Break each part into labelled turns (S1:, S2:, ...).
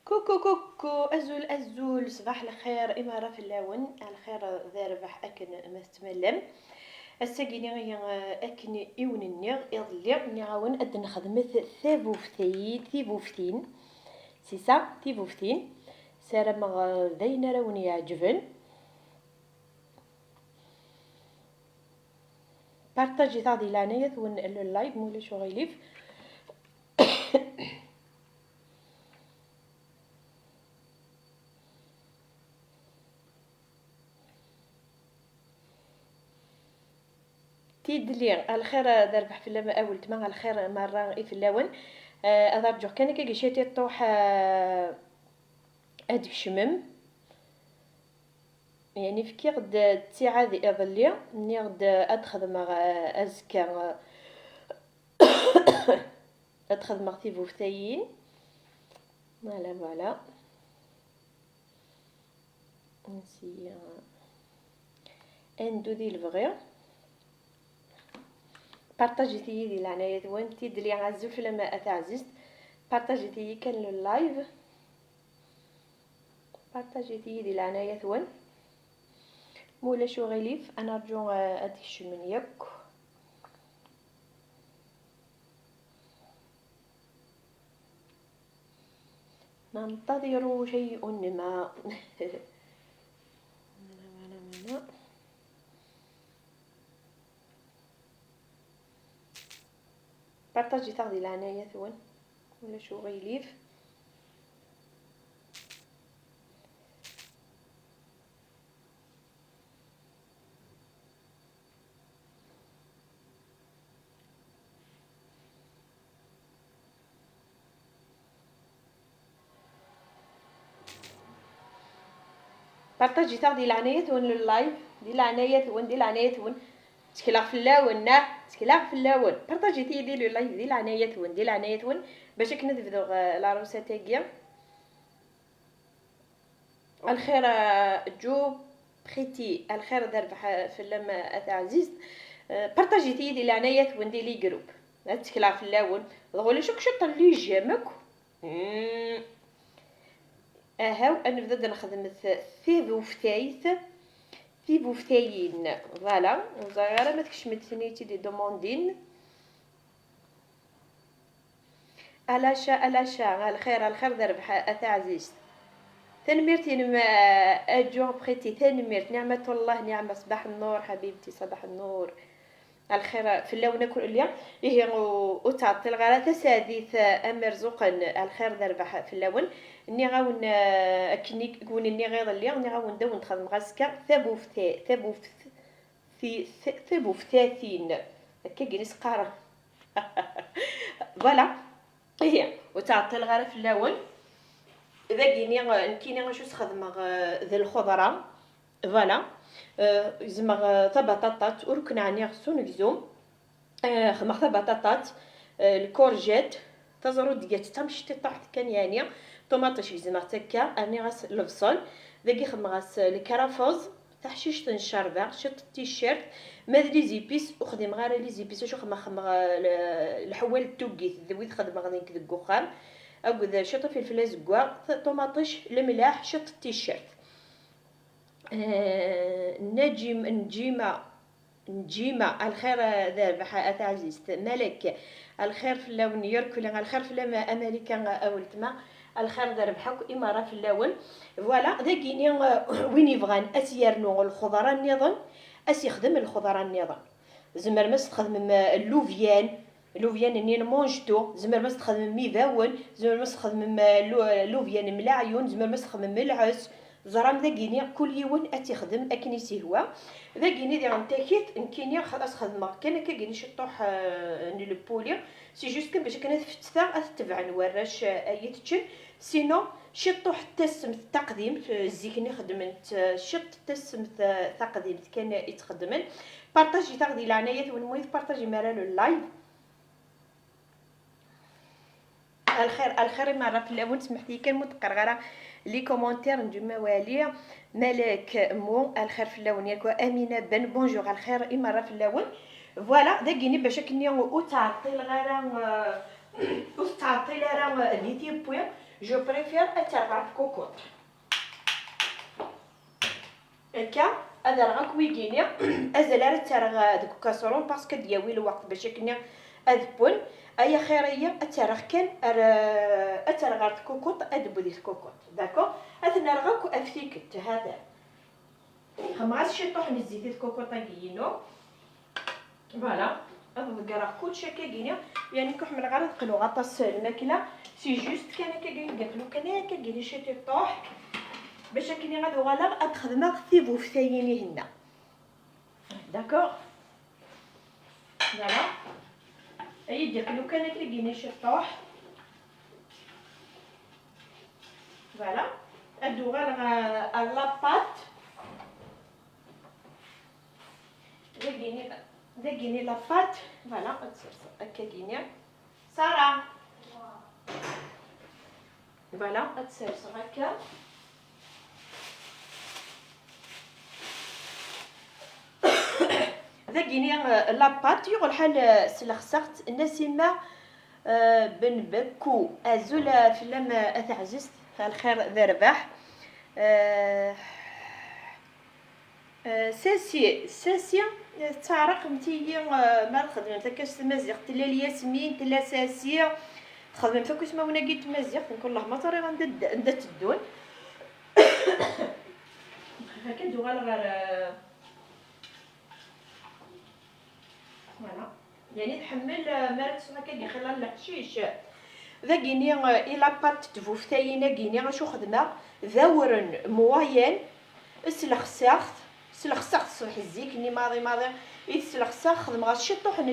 S1: كوكو كوكو أزول أزول صباح الخير إمارة في اللون الخير ذا ربح أكن مستملم الساقيني غيا أكن إونني يضلي نعاون أد نخدمت ثيبوفتين سيسا ثيبوفتين سارة ذين راوني يعجبن بارطاجي تاعي لعناية ون اللايف مولا شو غيليف تيدلي الخير ذربح في اللون أول تما الخير مرة في اللون أرجو كان كي جيتي طوح أدك شمم يعني فكي غد تيعادي أظلي ني غد أدخل مع أزكى أدخل مع ثيبوفتين فوالا نسي اندو دي البغي بارطاجيتي دي العناية وين تيدلي عزو في لما أتعززت بارطاجيتي كان اللايف بارطاجيتي دي العناية وين مولا شو غيليف أنا رجو أديش من يك ننتظر شيء ما بارطاجي تاع دي العناية وين ولا شو غيليف بارطاجي تاع دي العناية وين اللايف دي العناية وين دي العناية وين تكلا في اللون تكلا في اللون بارطاجي تي دي اللايف دي العناية وين دي العناية وين باش كنبداو العروسة تاعي الخير جو بريتي الخير دربح في لما عزيز بارطاجي تي دي العناية وين دي لي جروب تكلا في اللون ضغولي شوك شط اللي جامك هاو انا بدات نخدم في بوفتاين فوالا وزغيره ما تكشمت ثنيتي دي دوموندين الاشا الخير دربح عزيز تنميرتي نما اجو بخيتي تنميرت نعمة الله نعمة صباح النور حبيبتي صباح النور الخير في اللون كل اليوم هي وتعطي الغرا تساديث امرزوق الخير دربح في اللون اني غاون كني كون اني غير اللي اني غاون داو نخدم غاسكا ثبوفتين هكا جلس قاره فوالا هي وتعطي الغرا في اللون اذا كيني غنشو نخدم ذا الخضره فوالا زعما بطاطات وركناني خصو نكزو خمخ بطاطات الكورجيت تزرو ديات تمشتي طاحت كان يعني طوماطيش زعما تكا اني غاس البصل ذاكي خمغاس الكرافوز تحشيش تنشربه شط التيشيرت ماذ لي زيبيس وخدم غير لي زيبيس شو خمغ الحوال التوكيت ذوي خدم غادي كدكو خام اكو شط فلفل زكوا طوماطيش الملاح شط التيشيرت نجيمة الخير ذابح عزيز ملك الخير في اللون يركل الخير في اللون امريكا اولتما الخير ذربحك امارة في اللون فوالا ذاكيني وين يبغان اسيرنو الخضره النظام اسيخدم الخضره النظام زمر ما تخدم اللوفيان اني نمونجتو زمر ما تخدم ميفاون زمر ما تخدم لوفيان ملاعيون زمر ما تخدم العس زرام ذاكيني كل يوم اتخدم اكني سيهوا ذاكيني دي غنتاكيت نكيني خلاص خدمه كان كاين شطوح ني لو بولي سي جوست باش كانت فتثا تتبع نوراش ايتشن سينو شطوح تسم التقديم زيكني خدمت شط تسم تقديم كان يتخدمن بارطاجي تاخدي العنايه ونمويت بارطاجي مرا لو لايف الخير مره في الاول سمحتي كان متقرغره لي كومونتير نجم موالي ملك مو الخير في اللون ياكو امينه بن بونجور الخير مره في اللون فوالا داكيني باش كني او تعطي الغرام او تعطي لها نيتي بوين جو بريفير اترغى كوكوط هكا. هذا راه كويكينيا ازال راه ترغى ديك كاسرون باسكو دياوي الوقت باش كنا اذبون ايا خيريه اترغ كان اترغى كوكوط ادبو ديك كوكوط داكو. اثنا رغاكو افيكت هذا خماس شي طوح نزيد ديك كوكوط كينو فوالا. هذا كلشي كاينيا يعني كحمل غير نقلو غطاس الماكله سي جوست كان كاين قالو كان كاين شي طوح باش كاين غادو غالا اتخدم ثيبو فتايني هنا داكوغ فوالا. اي ديك لو كان كاين شي طوح فوالا ادو غير لاباط داكيني لاباط فوالا هكا كاينه ساره فوالا تسرسر هكا ذاكيني لاباط يغل حال سلخسخت النسيمه بن بكو ازول فلام اتعززت الخير ذا رباح ساسي تعرق نتي ما خدمت كاش تمازيغ تلا الياسمين تلا ساسيه خدمت كاش ما وناقي تمازيغ نقول الله ما طريقه عند تدون هكا ندو غير فوالا يعني تحمل ماركس هكا اللي خلال الحشيش ذاكيني الا بات تفوفتاينا كيني غاشو خدمه ذاورن موايان سلخساخت صبح الزيك ني ماضي يتسلخساخ خدم غا شي طوحن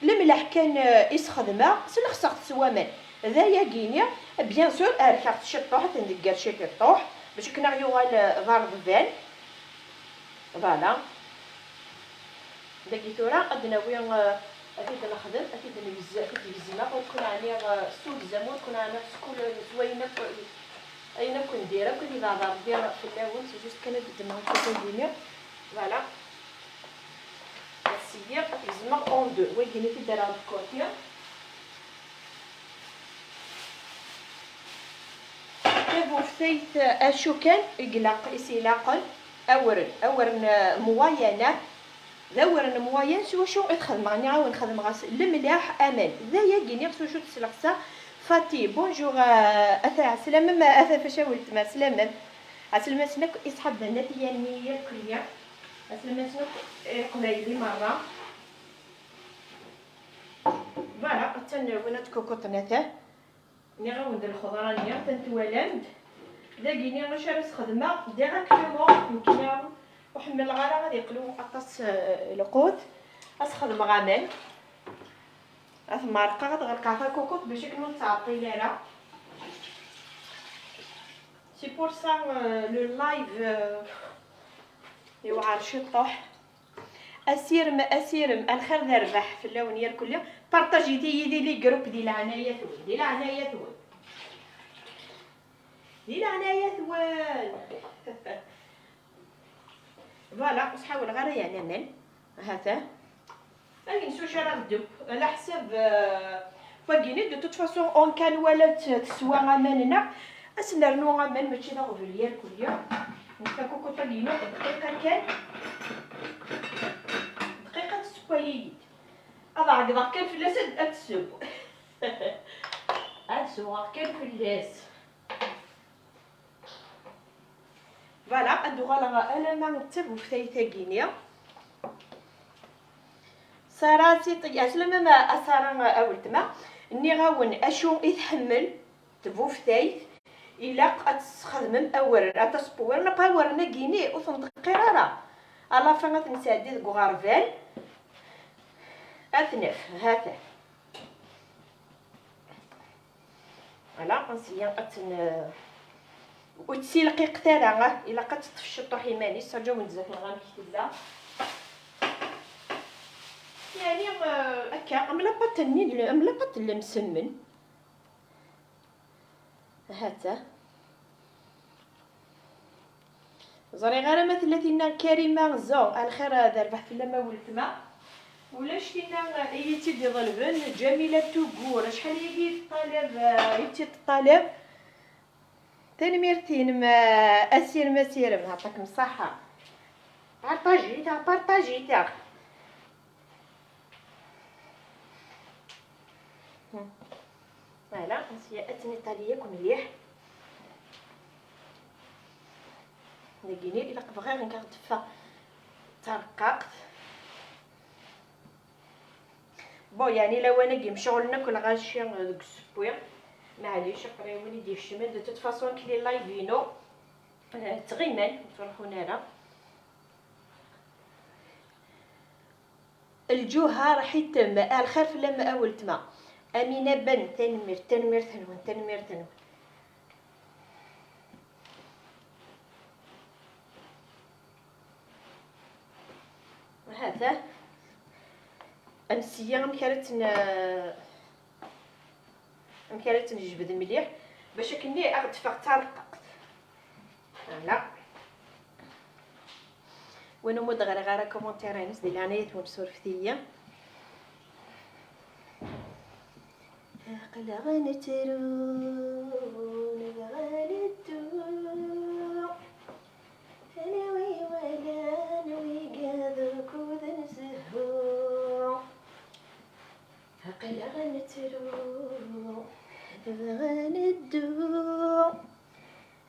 S1: الملاح كان يسخدمه سلخساخت سوامان ذايا كينيا بيان سور اركحت شي طوح تندقر شي طوح باش كنا يوغال غار ضبان فوالا. داكي تورا قد ناوي اكيد نخدم اكيد نوزع وتكون عندي سوق زمون تكون عندنا سكول زوينه اينا كنديرها كنت نهضر بها في الاول سي جوست كانت قدامها كوكونيا فوالا السيير لازم اون دو ويكيني في دارها الكوتيا كيفو فيت اشوكان يقلق يسيلاقل اورن مواينه ذاورن مواين شو ادخل معني عاون نخدم غاس الملاح امان ذايا كيني خصو شو تسلقسا فاتي بونجور اثا عسلامه ما اثا فشاولت ما سلامه عسلامه سنك يصحاب بنات يعني كليا عسلامه سنك قليلي مره فوالا تنونات كوكوطناته ني غاوند الخضرانيه تنتوالند ذاكيني واش راه خدمه ديريكتومون يمكن وحمل غالا غادي يقلو قطاس القوت اسخدم غامل مرقه غتغرقها في الكوكوط باش يكونوا تعطي ليها سي بور سا لو لايف يوعر شي طوح اسيرم الخير ذا ربح في اللونيه الكليه بارطاجي يدي لي جروب ديال عنايه فوالا نحاول غير يعني من هذا ما ينسوش راه الدب على حساب باغيني دو توت فاصون اون كان ولا تسوى غماننا اسنرنو غمان ماشي داغ فيليال كليا نفكو كوطاغينو دقيقه كان دقيقه تسوييد هذا عقدر كان في الاسد اتسوق اتسوق كان في اللاس فوالا ادو غالا انا ما نتبو في ثايتاكينيا صراتي طياش لما ما اثار اولتما اني غاون اشو يتحمل تبو في ثايت الا تخدم اورا تصبور نباورنا كيني وتنقراره الا فغات نسادي غارفال اثنف هذا على نسيان اتن وتسيلقي قتاله الا قتطفي الشطوح يماني سرجو نزاف الغام كتلا يعني هكا املا باتني املا باتل مسمن هاتا زري غير مثلتنا كريمه زو الخير هذا ربح في لما ولتما ولا شتينا ايتي دي ظلبن جميله تقول شحال يجي الطلب ايتي الطلب تنميرتين ما اسير مسير نعطيكم الصحه بارطاجيتا فوالا نسياتني طالياكم مليح لقيني الا بغا غير نكتفى ترققت بون يعني لو انا كي مشغول ناكل غاشي دوك السبويا معليش قري وليدي الشمال دو توت فاصون كلي لايفينو تغيمن تروحوا نارا الجوهر راح يتم الخير في لما اول تما امينه بن تنمير ثنون هذا امسيه مكانت نجبد مليح باش كني اخد ترققت لا وانا مود غير كومونتير ناس ديال عنايات ونصور فيا قلا غنترو غنتو انا ولا نوي قاذوك ذنزهو قلا غنترو غندو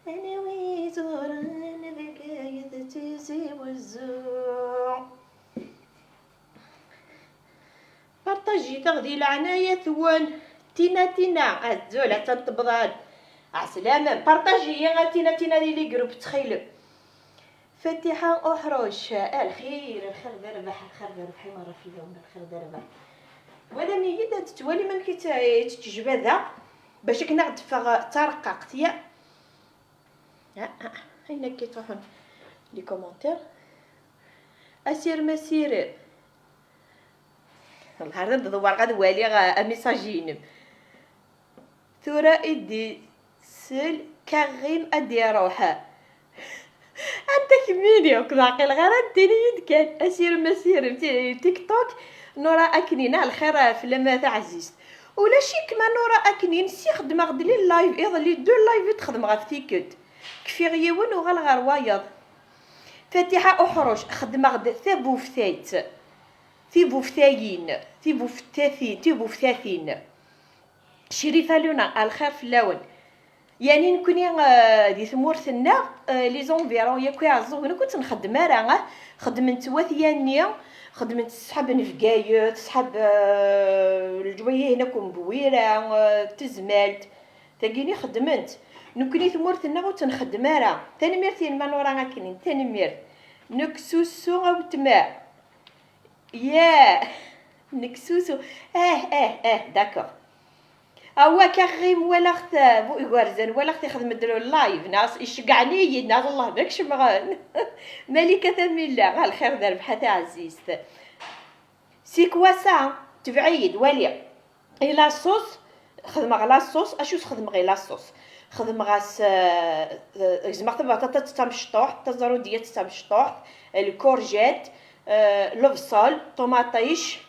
S1: انا ويزوران بقايد تيزي والزوع بارطاجي تغذي العناية ثوان تينا الزولة تنطبضان عسلامة بارطاجي يا تينا لي جروب تخيلوا فاتحة أحرش الخير دار ربح مرة في اليوم الخير دار ربح وهذا من يدا تتوالي من كي تتجبدها باش كنا ترققت يا هنا كي تروحون لي كومونتير اسير مسير والله هذا دوار غاد والي ميساجين ثورة ادي سل كريم ادي روحها انت كميني وكذا عقل غير انتي يدك اسير مسير تيك توك نورا اكنين الخير في لما تعزيز ولا شي كما نورا اكنين سي خدمه غد لي اللايف يضلي دو لايف تخدم غا في تيكت كفي غيون وغال غير وايض فاتحه احرش خدمه غد في بوفتاثين شريفه لنا الخير في الاول يعني نكوني دي ثمورتنا لي زونفيرون ياك يعزو انا كنت نخدم راه خدمت وثيانيه خدمت سحاب نفقايت سحاب الجويه هنا كون بويره تزمالت تاقيني خدمت نكوني ثمورتنا وتنخدم راه تنميرتين ما نورا كاينين تنمير نكسوسو او تما يا نكسوسو داكور هو كريم ولا اخت بو يغرزن ولا اختي خدمت له اللايف ناس يشقعني ناس الله بك شمغان ملكه مله الخير دار بحث عزيز سي كواسا تبعيد ولي الا صوص خدم غير لاصوص اشو خدم غير لاصوص خدم غاس زعما بطاطا تمشطوح تزروديه تمشطوح الكورجيت البصل طوماطيش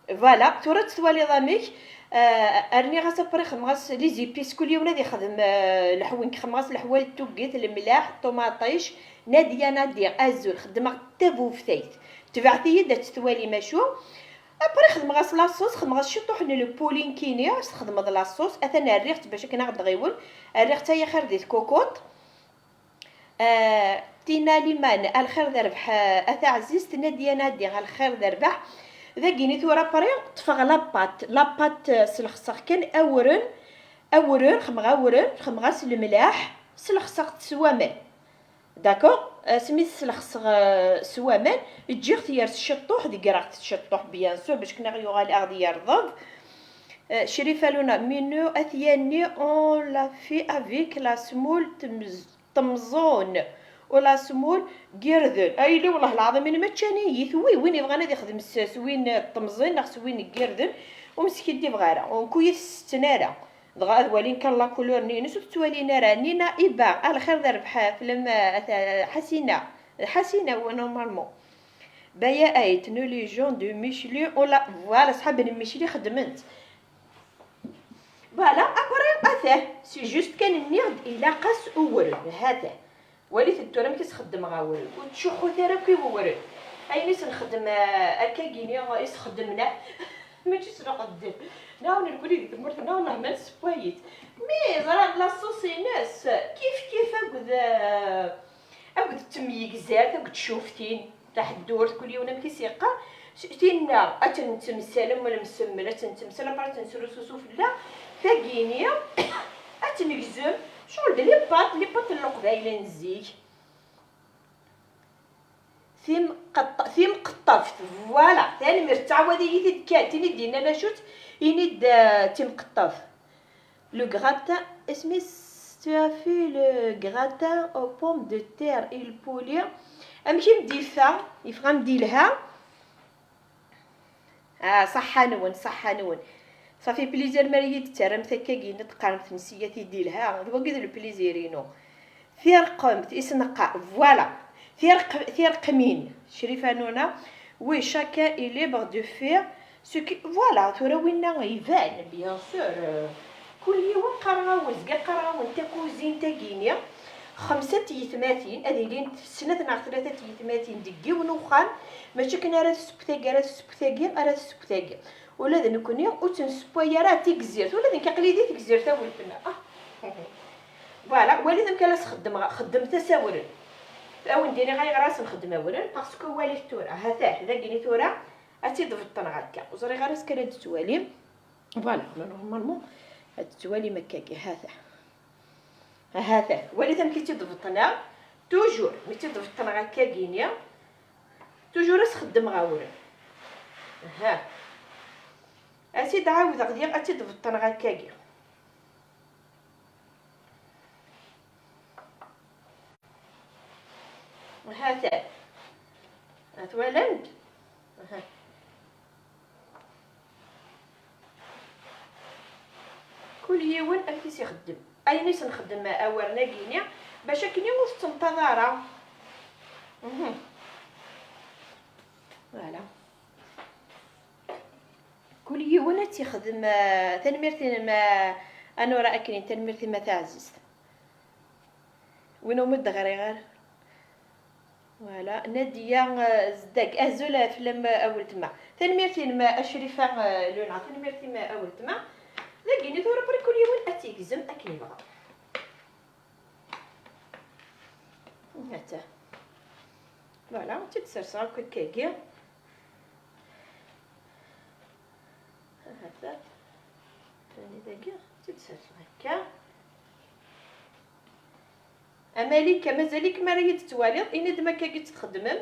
S1: فوالا تورت ثوالي ضاميك ارني غاس بريخ مغاس لي زيبيس كل يوم نادي خدم الحوين كخماس الحوال التوقيت الملاح الطوماطيش ناديه ازول خدمه تابو فتيت تبعتي دات ثوالي ماشو ابري خدم غاس لاصوص خدم غاس شطوحني لو بولين كينيا خدم هاد لاصوص اثنا الريخت باش كنا غد غيول الريخت هي خير ديت كوكوط تينا ليمان الخير دربح اثا عزيز ناديه الخير دربح ذاكيني ثورا بري طفغ لاباط سلخصخ كان اورن خمغاس الملاح سلخصخ سوامل داكو سميت سلخصخ سوامل تجي اختيار الشطوح دي قراقت الشطوح بيان سور باش كنا غيوغال اغدي يرضب شريفه لونا مينو اثياني اون لا في افيك لا سمول تمزون ولا سمول قردن اي لي والله العظيم انا ما تشاني ثوي وين يبغى نادي يخدم الساس وين الطمزين ناقص وين قردن ومسكين دي بغاره ونكويس الستناره دغا ولين كان لا كولور نينس توالينا راه نينا ايبا الخير ذا ربحها فلما حسينه ونورمالمون بايا ايت نو لي جون دو ميشلي ولا فوالا صحاب ميشلي خدمت فوالا ابري اثاه سي جوست كان نيغد الى قاس اول هذا وليت الدوره ملي تخدم غاول وتشوخو ثيرابي وورد اي ناس نخدم هكا كينيا يخدمنا ماشي شنو قدير ناول نقول لك مرت ناول نعمل سبايت مي زرا لاصوصي ناس كيف اقعد تميكزات اقعد تشوفتين تاع الدور كل يوم ملي سيقا تينا اتنتمسالم ولا مسمله تنتمسل برا تنسرسوسو فلا فاكينيا اتنكزم شغل لي بات القبايله نزيك ثيم قطفت فوالا ثاني مرتعوذي يدي كاتيني دينا لا شوت ينيد تيم قطف لو غراتان اسمي ستافي لو غراتان او بوم دو تير اي البوليا امشي مديفا يفغا مديلها صحا نون صافي بليزير مريد ترى مثكاكين تقارن في نسيتي ديلها هو كذا البليزيرينو ثير قمت اسنقا فوالا ثير قمين شريفه نونا وي شاكا اي ليبر دو فير سو كي فوالا تورا وينا يبان بيان سور كل يوم قراو زكا قراو انت كوزين تاكينيا 5 يتماتين هذيلين سنه ناع 3 يتماتين دقيون وخان ماشي كنا راه السبتاكي ولا ذا نكوني وتنسبويا راه تيكزيرت ولا ذا كقليدي تكزير تا ولفنا فوالا وليد كلاس خدم تساورن او نديري غير راس نخدم اورن باسكو والي تورا هذا كيني تورا اتي ضفتنا هكا وزري غير راس كانت توالي فوالا نورمالمون هاد توالي مكاكي هذا وليد ملي تضفتنا توجور ملي تضفتنا هكا كينيا توجور راس خدم غاورن اتي تعاود غدير اتي ضفتنا هكاكي هذا اتولد كل يوم اكيس يخدم اي ناس نخدم اورنا كينيا باش كني وسط انتظاره فوالا كل يوم تيخدم تنميرتي ما انا راه كاين تنميرتي ما تعزز وينو مد غير فوالا ناديه زداك ازولا فيلم اول تما تنميرتي ما اشرفه لونا تنميرتي ما اول تما لكن دورا بري كل يوم اتيكزم اكني بغا هاتا فوالا تتسرسر كاكي هاتا ثاني دقيقه تتسرسر هكا اماليك مازاليك ما راهي تتواليض اني دما كاكي تخدمم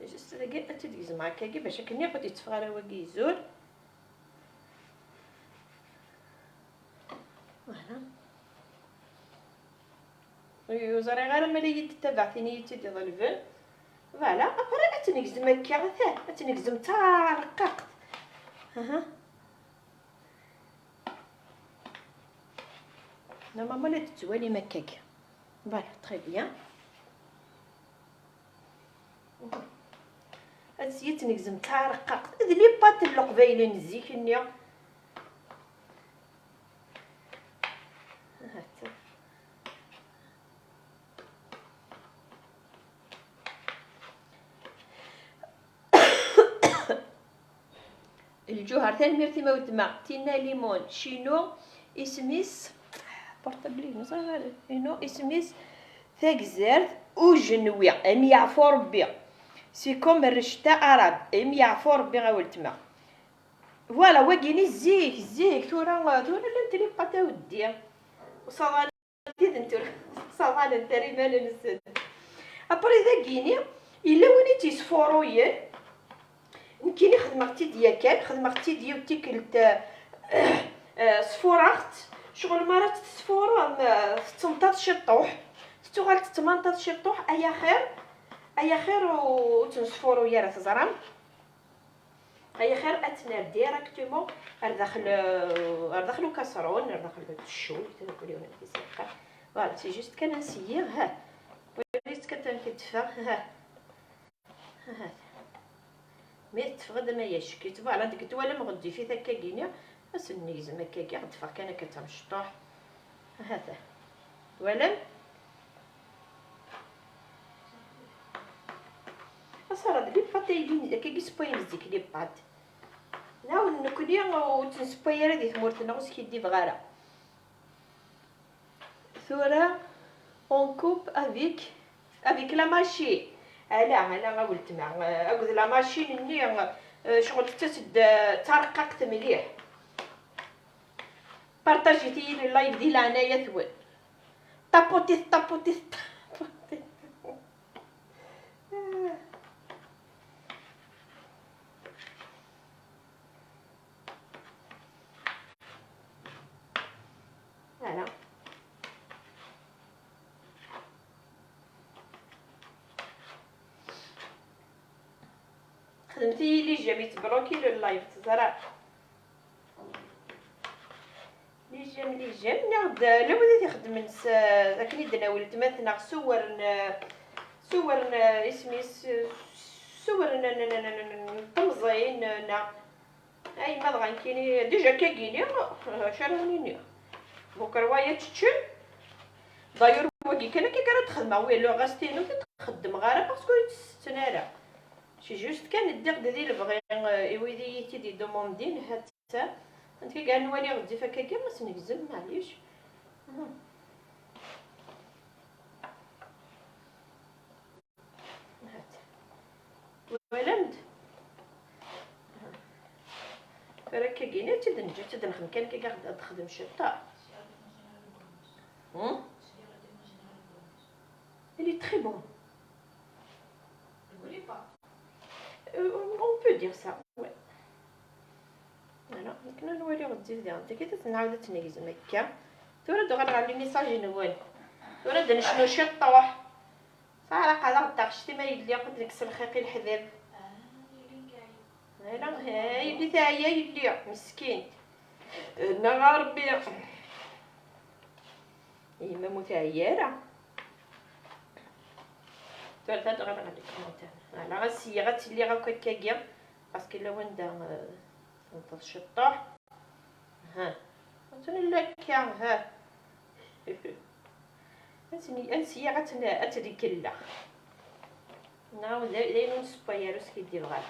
S1: جست دقيقه تديز مع كاكي باش كني غادي يتفغر هو كيزول فوالا وزري غير ملي تتبعتيني تدي ظلفن فوالا ابري اتنكزم هكا اتنكزم تا رققت نورمالمون لا تتوالي مكاكي فوالا تري بيان هادشي تنكزم تا رققت هاد لي بات القبايله نزيك النيا هاتا الجوهر ثاني ميرتي موت ما تينا ليمون شينو اسميس بورطابلي صغير انو اسميس ثاكزرت وجنوي ام يعفو ربي سي كوم الرشتا عرب ام يعفو ربي غاولتما فوالا واكيني زيك تورا انت لي بقات ودي وصغال انت صغال انت ريمان نسد ابري ذاكيني الا وني تيسفوروين نكيني خدمتي ديال خدمتي ديال تيكلت صفورات شغل مرات تصفورو 18 طوح تتوغال 18 طوح ايا خير وتنصفورو يا راه تزرم ايا خير اتنار ديريكتومون داخل كاسرون داخل الشول تاكل يوم كيسيق فوالا سي جوست كان نسير تفا ها مي تفغد ما يشكي تبع على ديك توالم غدي في ذاك كينيا اسني زعما كاع دفا كان كتمشطوح هذا ولم صار ديك فاتي كي سبوين ديك لي بات ناو نكوني او تنسبوير هذه ثمورتنا وسكي دي بغاره ثورة اون كوب افيك لا ماشين انا قلت مع اقول لا ماشين ني شغل تسد ترققت مليح بارطاجيتي لي اللايف ديال انايا ثول طابوتي فوالا خدمتي لي جا تبروكي لللايف تزرع لي جا ناخد لو بديت يخدم ذاك اللي درنا ولد مثلا صور اسمي صور طمزين اي ما بغا كايني ديجا كايني شراني بكره وايا تشل داير وكي كان كي كانت تخدم وي لو غاستينو تخدم غير باسكو تستنارا شي جوست كان دير ديال بغي ويدي تي دوموندين حتى انت كاع نولي غدي فكاكا ما سنكزم معليش ولمد راك كاينه تدنجي تدنخدم كان كاع تخدم شطا il est très bon on peut dire ça ouais voilà كنا نولي غدي ديال انت كي تنعاود تنيزم هكا تورا غنغال لي ميساج نوال تورا دنشنو شطوح صراحه على غدا شتي ما يدلي قلت لك سلخيقي الحذاب انا هاي اللي تاعيا يدلي مسكين انا ربي يما متعيره تورا غنغال لك انا غسيغات اللي غاكا باسكو لو وندا نطش الشطوح ها نتن لك ها انسي غتري كلا نعاود دايرون سبايروس كيدير غير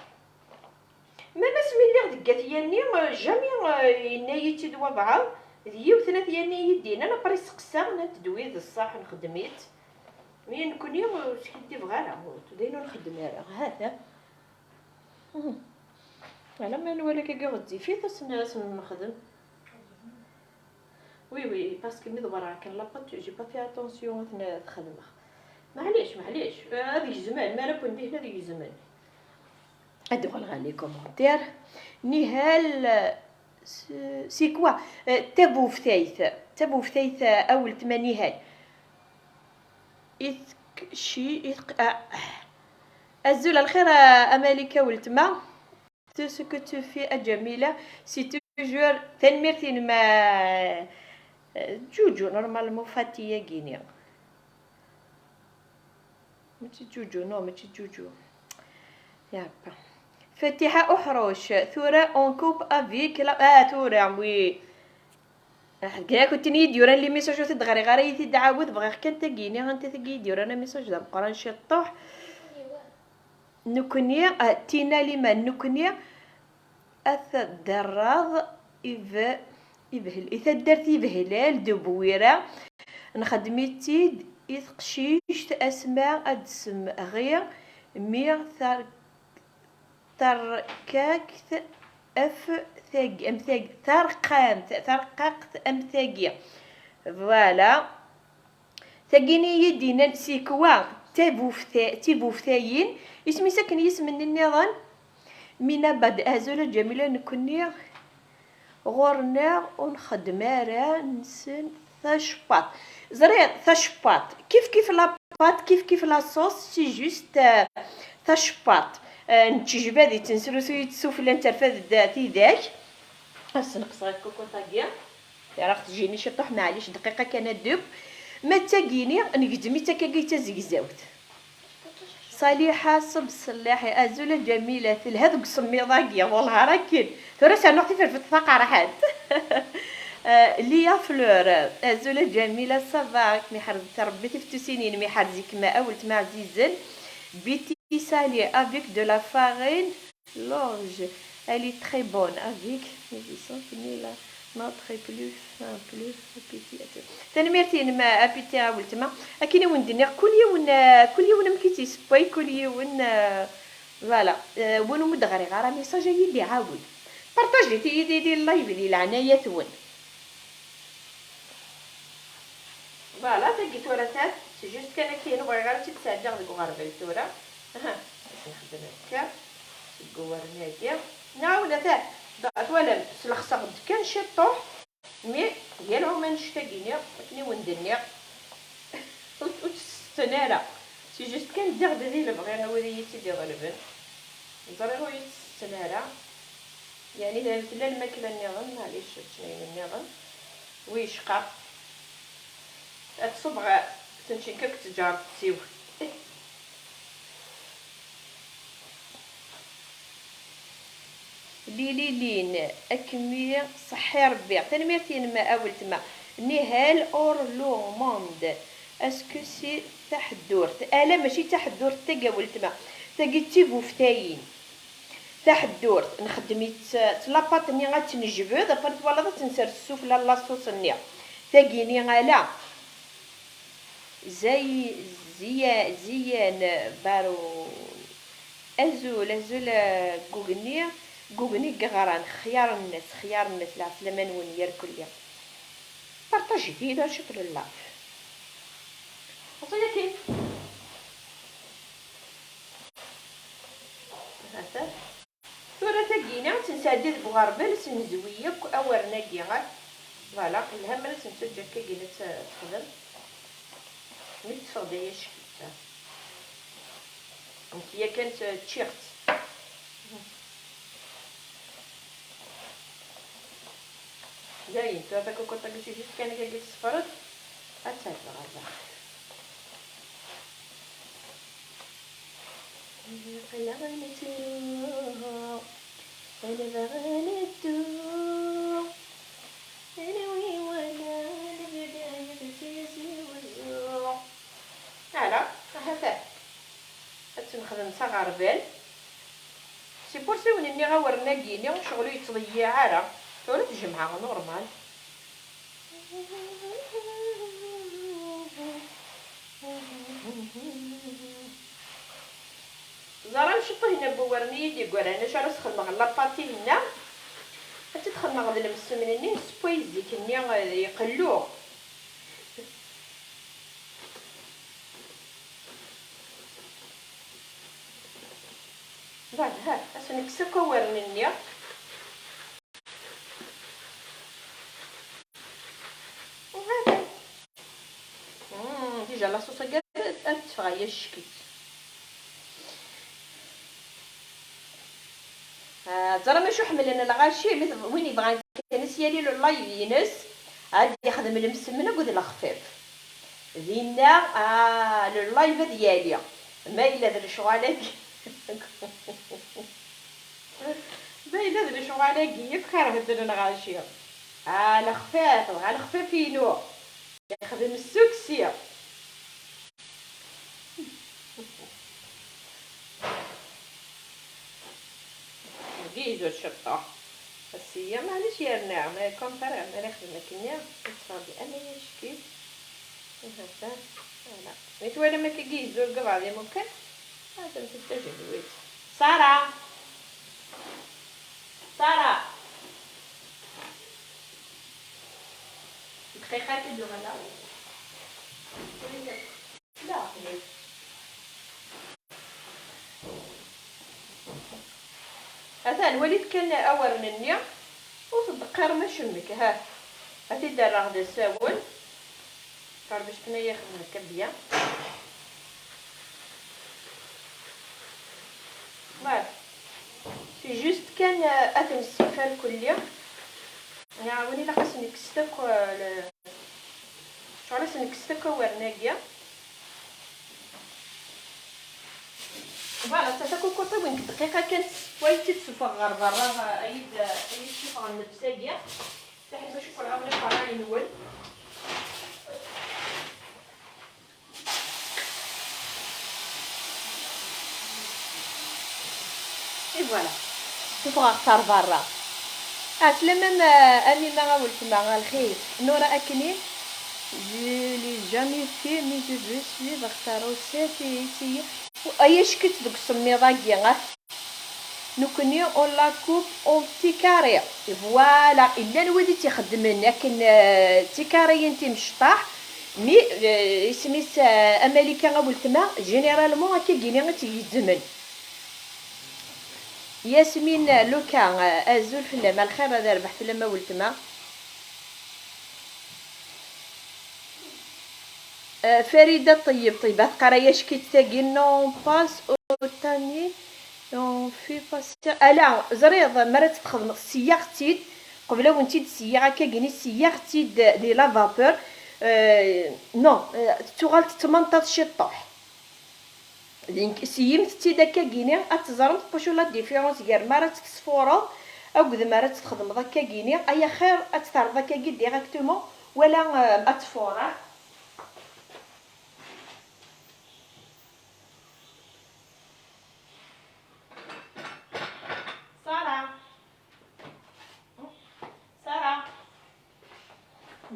S1: ما بس ملي غدكات ياني جامي نايتي دوا بعض ديو ثلاث ياني يدينا انا بريس قسا تدويد الصح نخدميت مي نكون يوم كيدير غير دايرون نخدم هذا انا ما نولي كاع غدي في ناس نخدم وي باسكو مي دبر كان لاباط جي با فيها اتونسيون تخدم معليش هذه زمان ما نكون به هذه زمان ادخل غالي كومونتير نهال سي كوا تابو فتايث اول 8 هاي شي الزول الخير امالكه ولتما tout ce que tu fais جميلة c'est toujours تنمرتين ما جوجو نورمالمون فاتية غينيا ماشي جوجو ماشي جوجو يابا فاتحة أحرش ثورة اون كوب افيك ثورة وي كاع كنت ندير لي ميساج تدغري غير تدعاود بغير كان تاكيني انت تاكي دير انا ميساج دابا قرا نشطوح نكوني تينا لما نكوني الدراغ يبهل إذا درت يبهلال دبويرة نخدميتي يثقشيش أسماء أدسم غير مير تركاك أف ثاقي أمثاقي ثرققت أمثاقي فوالا ثاقيني يدينا سيكوا تيبوفتاين اسمي ساكن يسم النظام من بعد أزول جميلة نكوني غورنا ونخدمارا نسن ثشباط زرير ثشباط كيف لاباط كيف لا صوص سي جوست ثشباط نتجيب هذه تنسلو يتسوفلا نترفد تيداك نقص غير كوكو طاكيا راح تجيني شطوح معليش دقيقه كان دوب ما تاكيني نقدمي تاكاكي تزكزاوت صالحة صب صلاحي أزولة جميلة هذوك السميضاكيا والله راكين ترى سنعطي في الفقرة راحت ليا فلور أزولة جميلة صباك محرز تربيتي في سنين محرزك ما أولت مع زيزن بيتي salée avec de la farine l'orge. Elle est très bonne avec la notre plus fin plus appétit. تنميرتين ما أبيتي عاولتما أكيد وندني كل يوم مكيتي سباي كل يوم فوالا ونو مدغري غارة ميساج يدي عاود بارطاجي دي اللايف ديال العناية ثون فوالا تلقيت ورثات سي جوست كان كاين بغي غير تتساعد ديك الغربه تورا ها باش نخدم هكا الكوارناكيا نعاود تاع ضعت ولا سلخصه كان شي طوح مي ديالهم ما نشتاقيني كني وندني وتستنارا سي جوست كان دير ديال بغي نوريتي ديال البن ضروري يستنارا يعني لا الماكله النغم معليش شناهي النغم ويشقى تصبغ تنشكك تجار تسيو لين أكمية صحي ربي تنميرتين ما أولت ما نهال أورلوموند اسكو سي تحدورت ألا ماشي تحدورت تقاولت ما تقيتي بوفتاين تحدورت نخدميت تلاباط ني غتنجبد دابا ولا تنسر السوف لا لاصوص ني تاقيني غالا زيان بارو أزول قوغني قغران خيار الناس العسلامة ونير كليا بارطاجي فيديو شكرا لله وصلت كيف هذا تورا تاقينا تنسادي بغربل سنزويه اورنا كيغات فوالا الهم لا تنسجل كاينه تخدم ملي تفضي شكيتها هي كانت تشيرت داين تو هذاك كنت قلت جيت كان كيجي الصفرد اتاك غدا انا بغيتو انا وي وانا البدايه تيزي وزو هلا هذا تنخدم صغار بال سي بور سي وني غاورنا كيني شغلو يتضيع على ولا الجمعة نورمال زرا نشطو هنا بورني يدي قرا انا شارس خدمة لاباطي هنا تدخل نغد المسمنين سبويزي كني يقلوه بعد ها اسنكسك ورني ديجا لاصوص قالت تفغيا الشكل زرا ماشي حمل انا الغاشي وين يبغى كنس يالي له الله ينس عاد يخدم المسمنه قد لا خفيف دينا لو اللايف ديالي ما الا ذا الشغالك ما الا ذا الشغالك يفكر بدل الغاشي على خفيف على خفيفينو يخدم السكسي جيزو الشطة السيا معليش يا النعم كون فرع ما نخدم كنيا تصابي انا يشكي هكا لا متوالا ما كيجيزو القبعة ممكن هذا متتجه سارة دقيقة اللغة لا هذا الوليد كان اول مني وصدق ما شمك ها هاتي دار غدا ساول قال باش كنا ياخذ الكبيه فوالا سي جوست كان اثن السفال كليا نعاوني لا خاصني نكستك شغل خاصني نكستك ورناقيه فوالا حتى كوكوطي وين دقيقه كانت شويه تتصفى غير برا ايد تشوف على النفسيه حتى حنا نشوفوا العاوني فراني نول. اي فوالا شوفوا غختار برا سلامة اني ما غولت مع الخير نورا اكني je l'ai jamais fait mais je veux suivre ta recette et essayer اي شكت دوك السميضه كيغا نكوني اون لا كوب اون تي كاري فوالا الا الوالد تيخدم لكن تي كاري انت مشطاح مي سميت امريكا غولتما جينيرالمون هكا كيني تيزمن ياسمين لوكا ازول فلما الخير هذا ربح فلما ولتما فريدة طيب قراياش كيتاكي نون باس اوتاني نون في باس لا زريض مرات تخدم سياختيد قبل وانتي تسيا هكا كيني سياختيد دي لا فابور نو تغال تمنطط شي طوح دينك سيمت تي داكا كيني اتزرمت باشو لا ديفيرونس كاع مرات تصفورو او قد مرات تخدم داكا كيني ايا خير اتثار داكا كي ديريكتومون ولا اتفورا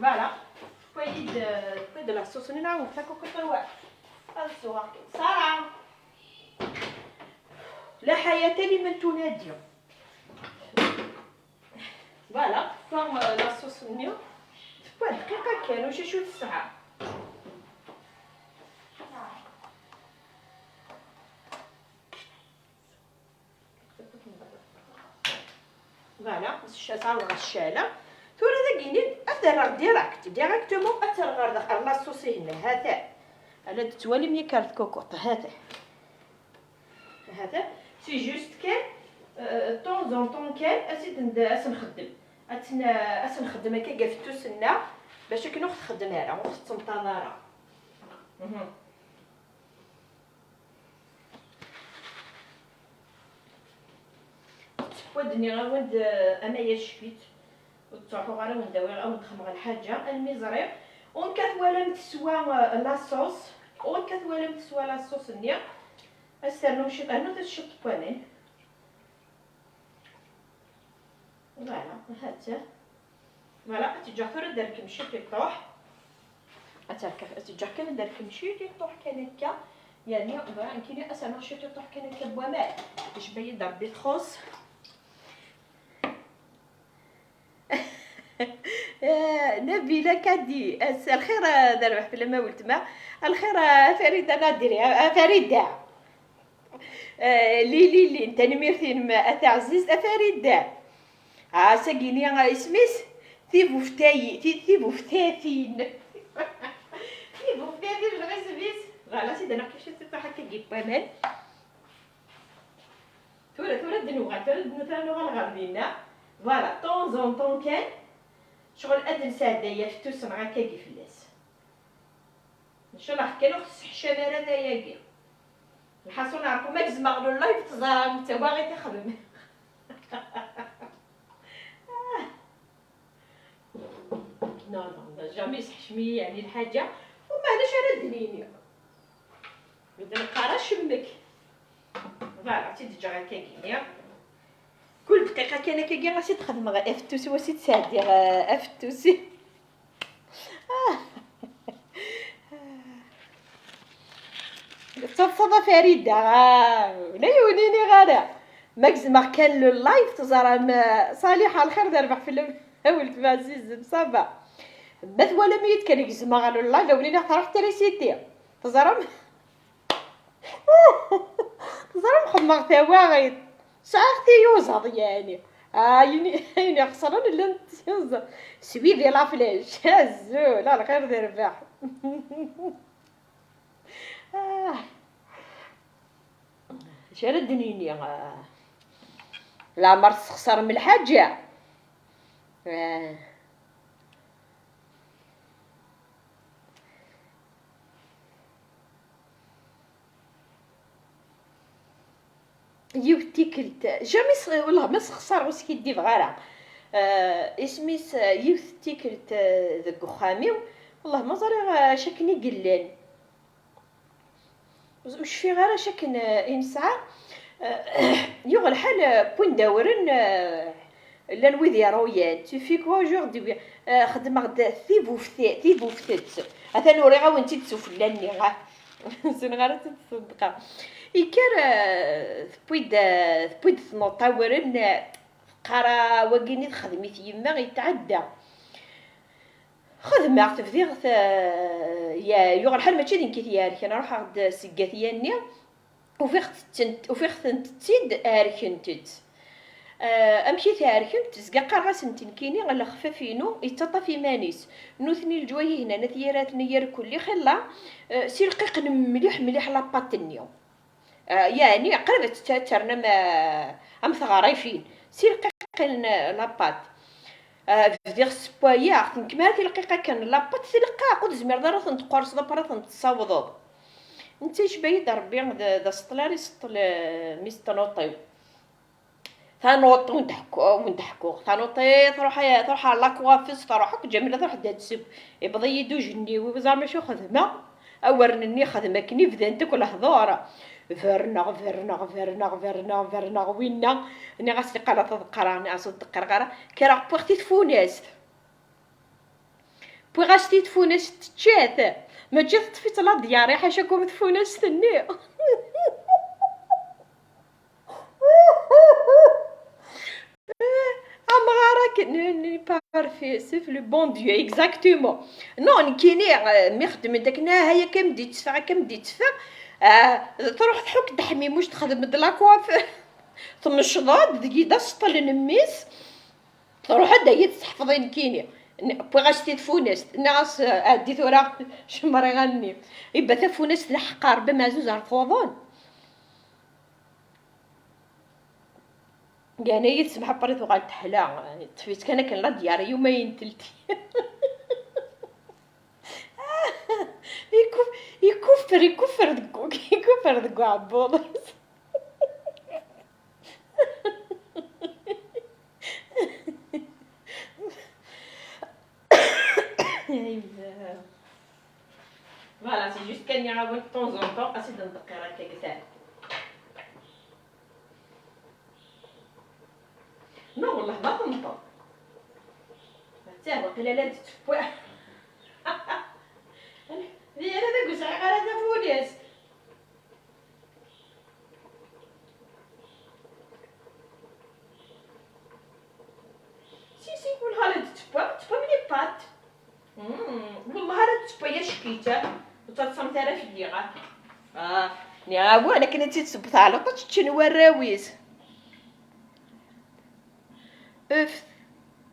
S1: فوالا كويد لا صوص نعاود تاكو كطوا الزوا ساره لا حياه لمن تنادي فوالا فهم لا صوص نيو واحد دقيقه كانوا شي الساعه فوالا الشاطه الشاله ثورة داكيني ادير ديريكتومون اترغر داخل لاصوص هنا هذا انا تتوالي ملي كارت كوكوط هذا سي جوست كان طون زون طون كان اسيد اسنخدم اسنخدم هكا كاع في التوسنه باش كنو خدمها راه وقت تنتظرها ودني غاود انايا شفيت وتروحوا غير ونداوي او نخمغ الحاجه المزرير ونكثوالا نتسوى لاصوص ونكثوالا نتسوى لاصوص نيا استنوا شي انو تشط بوانين فوالا هاتا فوالا تجاكر دارك مشي طيطوح تجاكر دارك مشي طيطوح كان هكا يعني فوالا كاين اسمع شي طيطوح كان هكا بوامات باش باين ضربي الخوص نبيله كدي الخير دار في لما ولت ما الخير فريده نادري فريده لي انت نميرتين ما اتعزيز فريده ساقيني اسميس ثيبو فتاثين الغسبيس غالا سيدي انا كيفاش تطيح هكا كيب بامان ثورة دنوغا غالغاردينا فوالا طون طون كان شغل ادن سادايا في توس مع كاكي فلاس ان شاء الله كانوا خص حشامه هذايا كاع نحاسو نعرفو ما كزمغلو اللايف تزار نتا باغي تخدم نو جامي يسحشمي يعني الحاجه وما هناش على الدنيا بدا نقرا شمك فوالا تيجي هكا كينيا كل دقيقه كان كاكي غاسي تخدم غير افتوسي واسي تسادي افتوسي تصفى فريده لا يونيني غادا ماكزما كان لو لايف تزرع صالحه الخير دار في ولد عزيز صافا بات ولا ميت كان يجزما غالو اللايف ولينا فرح تريسيتي تزرع خدمه تواغيت ساعتي يوزض يعني يعني خسران اللي انت يوزض سويفي لا فلاش هزو لا الخير دير رباح شردني لا مرت تخسر من الحاجه يوتيكلت جامي والله ما سخسر واش كيدي بغارة. اسميس يوتيكلت ذاك وخاميو والله ما زري شكني قلان وش في غير شكن انسعى. يوغ الحال بوين داورن لا الويد يرويان تفي كوا جوردي خدم غدا ثي بوفتت اثا نوري غا وانتي تسفلاني غا سن غير تصدق يكر بويد نطورن قرا وكيني خدمت يما غيتعدى خدمة تفديغ يا يوغ الحال ماشي دين كيتيارك انا نروح عند سكاتياني وفيخت تيد اركنتت امشي تاركنت زكا قرغاس نتنكيني على خفافينو يتطا في مانيس نوثني الجواي هنا نثيرات نير كل خلا سير قيق مليح مليح لاباطنيو يعني قربت تاترنا ما ام ثغاريفين سير قيق لاباط فدير سبايا كمالتي القيقه كان لاباط تلقى قد زمير دارت نتقرص دبرات نتصاوض انت اش بايد ربي دا سطلاري سطل ميستنوطيو ثانوطو ونضحكو ثانوطي تروح لاكوافيس تروح جميله تروح تسب يبغي يدو جنيوي وزار ماشي خدمه اورنني خدمه كني بدانت كل هضوره فرنا وينا اني غاسي قرا تذكراني اصد قرقره كرا بوختي تفوناس بوغ غاشتي تفوناس تشات ما جات طفيت لا دياري حاشاكم تفوناس تني ني بارفي سيف لو بون ديو اكزاكتومون نو كيني مخدم داكنا هيا كم دي تدفع تروح تحك تحمي واش تخدم دلاكواف ثم الشضاد دقيقه سطل نميس تروح دايت تحفظين كيني بغاشتي تفونس ناس ادي ثورا شمري غني يبا تفونس الحقار بمازوز رفوضون يعني يتسمح بريت وقال تحلا طفيت كان لا دياري يومين تلتي يكفر دكو عبوض فوالا سي جوست كان يعاون طون زون طون اسيد ندقي راه كيكتاب نو والله ما تنطق حتى وقيلا لا تتفوا انا هذا كوش غير هذا فونيس سي كل هذا تتفوا ملي بات والله هذا تتفوا يا شكيته وتصمت انا في الليغه نيغاو انا كنت تسبت على طش شنو الراويس اف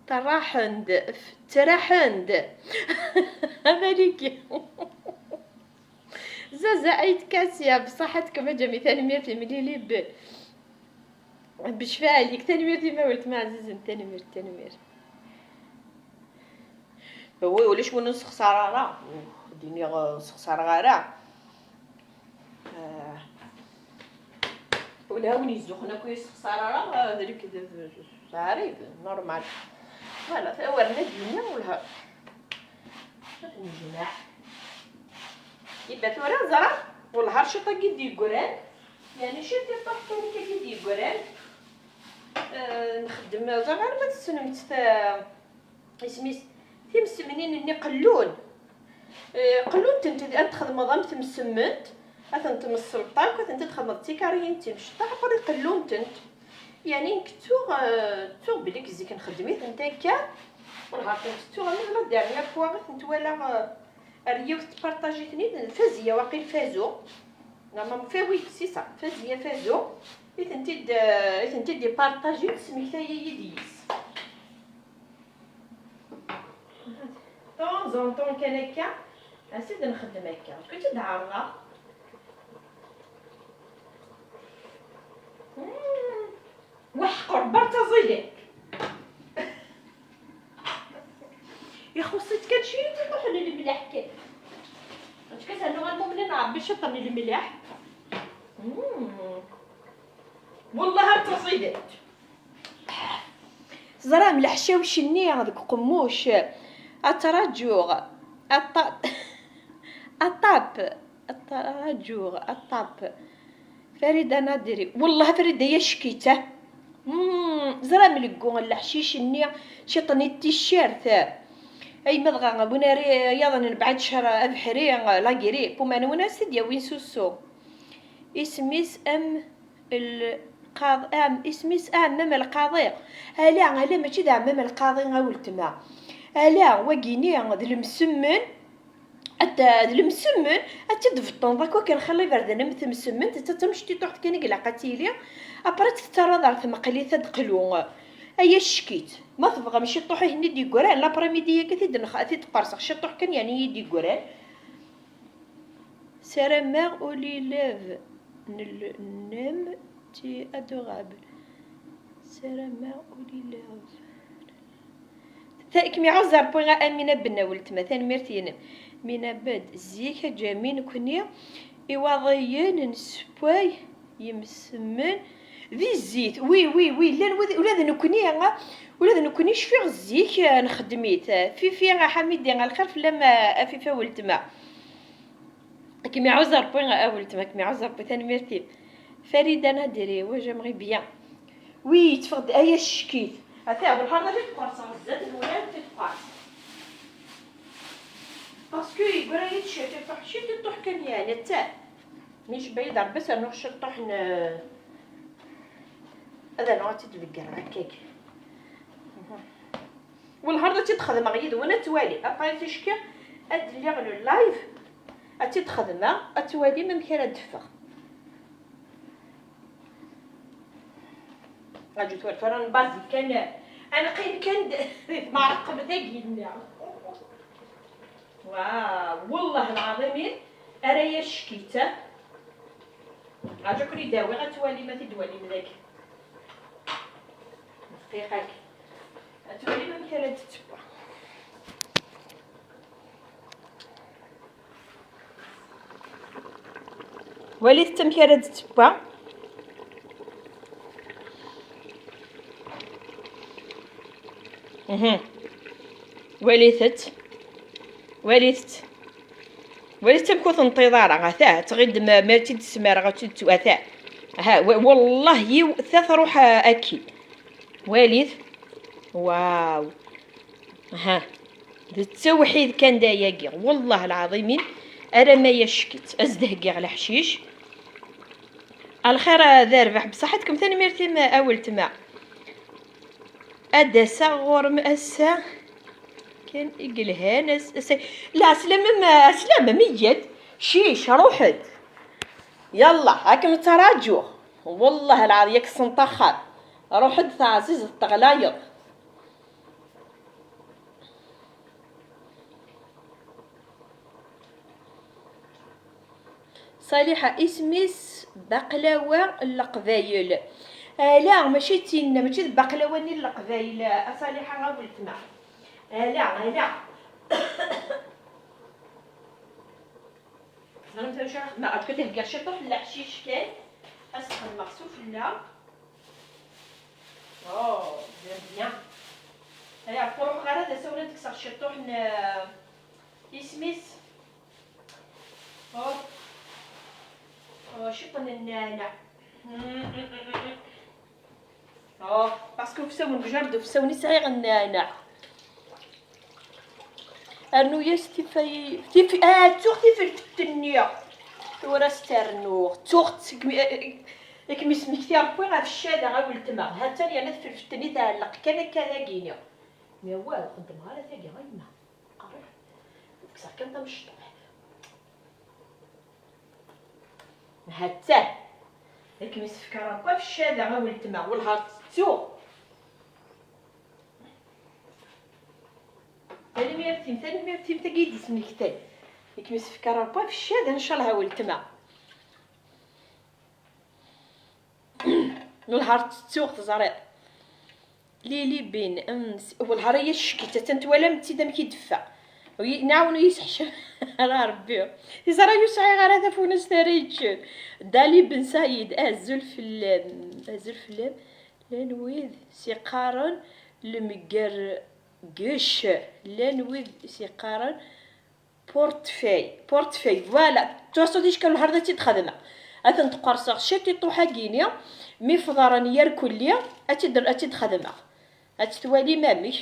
S1: تراحند تراحند مالك زازا ايت كاسيا بصحتكم جميع ثاني ميرتي مليلي بشفاء عليك ثاني ميرتي ما ولت ما عزيز ثاني مير هو وليش من خساره راه الدنيا خساره غيره ولا وني زخنا كويس خساره راه ذلك عارف نورمال فوالا ثورنا الدنيا ولا الجناح يبقى ثورا زرع والله رشطه قدي قران يعني شتي طحطوني كقدي قران نخدم زرع ما تسنمت اسمي تمسمنين اني قلون تنت تخدم ضمت مسمنت اثنت من السلطان كنت تخدم التيكاريين تمشي تعقري قلون تنت يعني كتو بليك زي كنخدميت نتاكا ونهار كنتو غير دارنا فوا نتوالا ريوت بارطاجيتني فازيه واقيل فازو نورمالمون فاوي سي صا فازيه فازو اثنتي دي بارطاجيت سميتها يديس طون زون طون كان هكا اسيد نخدم هكا كنت دعرنا وحقر برتزيلك يا خصيت كلشي تروح للملاح كيف واش كتهنوا غنمو من نعرف باش طني الملاح والله تصيدت زرا ملحشاو شني هذاك قموش التراجوغ الطاب الطاب فريدة نادري والله فريدة يا شكيته زرا ملقو الحشيش ني شطني التيشيرت اي مضغا بوناري يضن بعد شهر ابحري لاقيري بوما وانا سيديا وين سوسو اسميس ام اسميس مام القاضي هلا ماشي دا مام القاضي غاولتما هلا وكيني ذا المسمن المسمن اتدفطن ضاك كنخلي بردنا مثل مسمن تتمشتي طحت كان قلاقاتيلي ابرات ترى دار مقليثه دقلو ايا شكيت ما تبغى ماشي طوحي هني دي كوران لابريميدي كثيد نخاثي تقرص شي طوح كان يعني يدي كوران سارة اولي لاف نم تي ادورابل سارة اولي لاف كمي عوزر بوغا امينه بنا ولت مثلا مرتين من بعد زيك جامين كنيا إواضيين نسباي يمسمن ذي الزيت وي لان ولا نكوني ولا نكوني شفيغ الزيك نخدميت في حميد الخير لما في ولت ما كمي عوزر بوغا ولت ما كمي عوزر بثاني مرتين فريدة نادري وجمغي بيان وي تفقد ايا شكيت هتا بالحرة تتقرص بزاف الولاد تتقرص باسكو يقول لي تشيت فحشي تطوح كان يعني تا مش بعيد بس انا نخش نطوح هذا نوع تتبقر هكاك والنهارده تتخدم غيد وانا توالي ابقى تشكي ادلي على اللايف تتخدم اتوالي ما مكان ادفع اجي توالي انا بازي كان انا كان معرقب ذاك واو والله العظيم ارايا شكيته عجبني داوي غتوالي ما تدوالي من ذاك دقيقه غتولي ما كانت تتبع وليت تمكيره تتبع وليت تمكوث انتظار غثاه تغيد مالتي تسمار غتو اثا ها والله ثلاث روح اكيد وليت واو ها التوحيد كان داياكي والله العظيم انا ما يشكت ازدهقي على حشيش الخير ذا ربح بصحتكم ثاني ميرتي ما اولت ما ادسا غور مأسا كان يقلها ناس لا سلامة ميت شيش روحت يلا هاكم تراجو والله العظيم ياك سنطخر روحت تعزيز التغلاير صالحة اسميس بقلاوة القبايل لا ماشي تين ماشي بقلاوة ني القبايل صالحة غاولت مع لا زعما نتا ما عاد كتهكا كاع شي طوح لا حشيش كاين اسخن مغسوف لا بيان هيا فروح غير هذا سولا تكسر شي طوح اسميس شطن النعناع باسكو فساون بجرد وفساوني صغير النعناع ارنو يستي في توختي في التنية ورا سترنو توخت كمي سمكتي ربي غا في الشاده غا ولتما ها تاني انا في التنية تعلق كان كذاكينيا مي هو قدمها لها تاقي غايما قريح كسر كان تمشطح هتا كمي سفكر ربي في الشاده غا ولتما والهار تو ثاني ميرتي تاقيدي سمكتي كمي سفكر ربي في الشاده ان شاء الله ولتما والهار تسوق تزريق لي بين والهار هي الشكيته تنتوالا متي دام كيدفع وينعاونو يسحش على ربي يزرا يسعي غير هذا فونس تاريتشن دالي بن سعيد الزلف لانويد سيقارن المقر قش لانويد سيقارن بورتفاي فوالا توصل ديش كان الهرده تخدمها اثن تقرصغ شتي طوحه كينيا مي فضراني يركل ليا اتي تخدمها اتتوالي مامي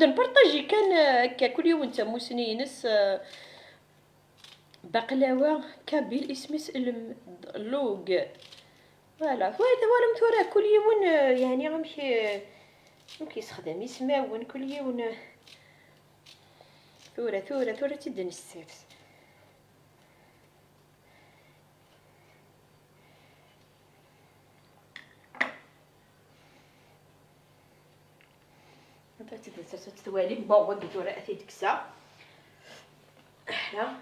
S1: نبارطاجي كان هكا كل يوم نتا موسنينس بقلاوه كابيل اسمس اللوغ فوالا ولا مثورا كل يوم يعني غنمشي كيستخدم يسماون كل يوم ثورة تدن السيفس تتوالي بابا قلت ورا اثي تكسا هنا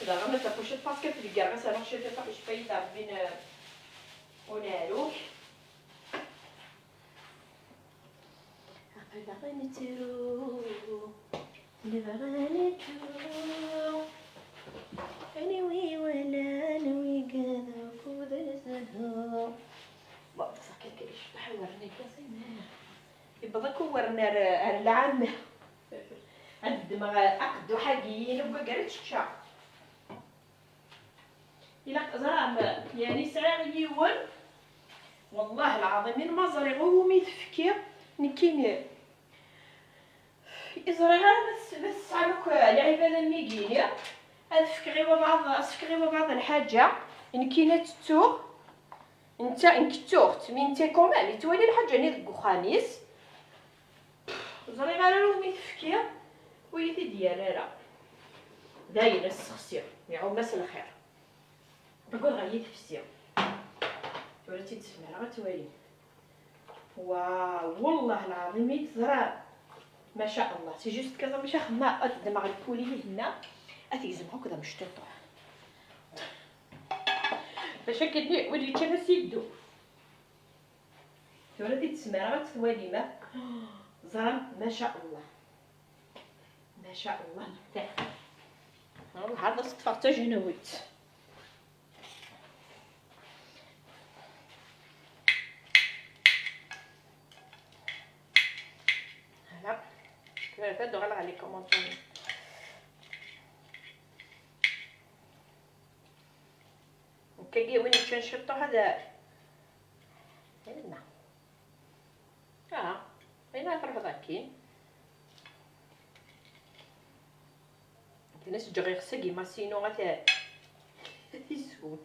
S1: إذا غنى تاكوش باسكو في الكرغه سالو شي تاع شويه بين ونالوك نترو anyway ولا نوي كذا كذا سهو بابا سكر كيش تحورني كاسينا يبقى كورنا العام الدماغ أقدو حقين وبقى قريت شكشا إلا زرام يعني ساعي يون والله العظيم من مزري غومي تفكير نكيني إزرائيل بس عمك العبادة الميجينية أفكري بعض الحاجة إن كينات تتوغ انت انكتوغت من انت كومان توالي الحاجة نيت خانيس إزرائيل غير مي تفكير ويدي ديالها داير السخسير يعوم ناس الخير بقول غير تفسير تولي تسمع راه توالي والله العظيم يتزرع ما شاء الله سي جوست كذا مش خما الدماغ البولي هنا اتيزمو كذا مش تطوح باش كدي ولي كان سيدو تولي تسمع راه توالي ما زرع ما شاء الله ما شاء الله نفتح هذا صدفة جنويت هلا كيف تدو غلا على كومونتوني وكاجي وين تنشطو هذا هنا هنا فرح ذاكي الناس جغير سقي ما سينو غتا يسون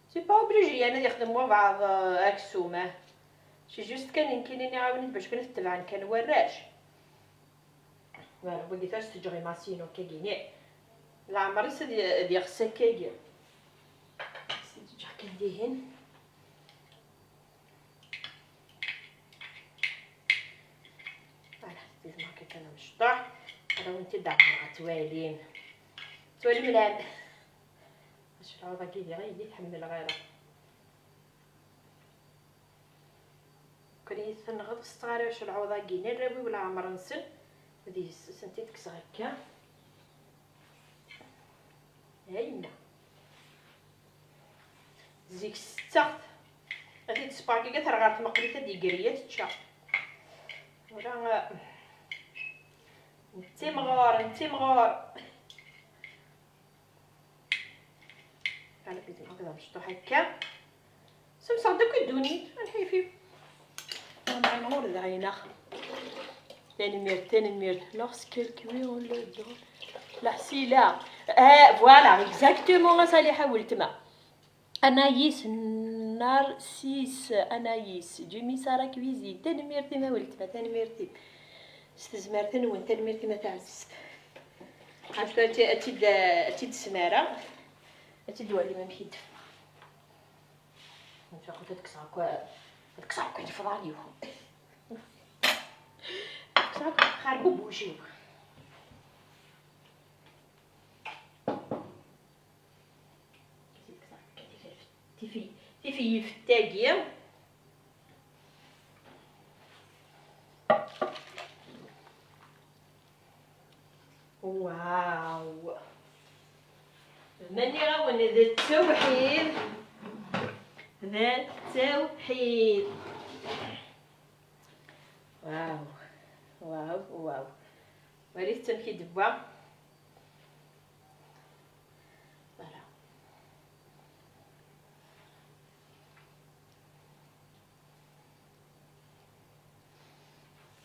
S1: سي با اوبليجي انا يخدموا بعض اكسومه شي جوست كان يمكنني نعاونك باش كنتبع كان وراش فوالا بغيتاش تجري ماسينو كاكيني لا عمري سدي ديال السكاكي سيدي جا كندهن لازم هكا انا مشطح هذا وانت دعم توالين ملام باش العوضه كيدير غير يتحمل غيره كوني تنغض الصغار واش العوضه كينا الرابي ولا عمر نسن هذه سنتي تكس هكا هاينا زيك ستة هذه تسباكي كترغات مقليته دي قريه تشا ولا انتي مغار انا بيزي هكذا مشطو هكا سمسا داك الدوني نحيفي مع النور العينه تاني مير لوغسكل كوي اون لو دون لا سيلا فوالا اكزاكتومون صالي حاولت ما انايس نارسيس انايس جيمي سارا كويزي تاني ميرتي ما ولت ما تاني ميرتي استزمرتن وانت ميرتي ما تعزست عرفت اتي السماره اتي دوالي ما مشيت انت قلت تكسعك الفضاليو تكسعك خاربو بوجيو في التاقيه. واو ماني غاون ذا التوحيد، ذا التوحيد. واو واو واو وريت تمكي دبا.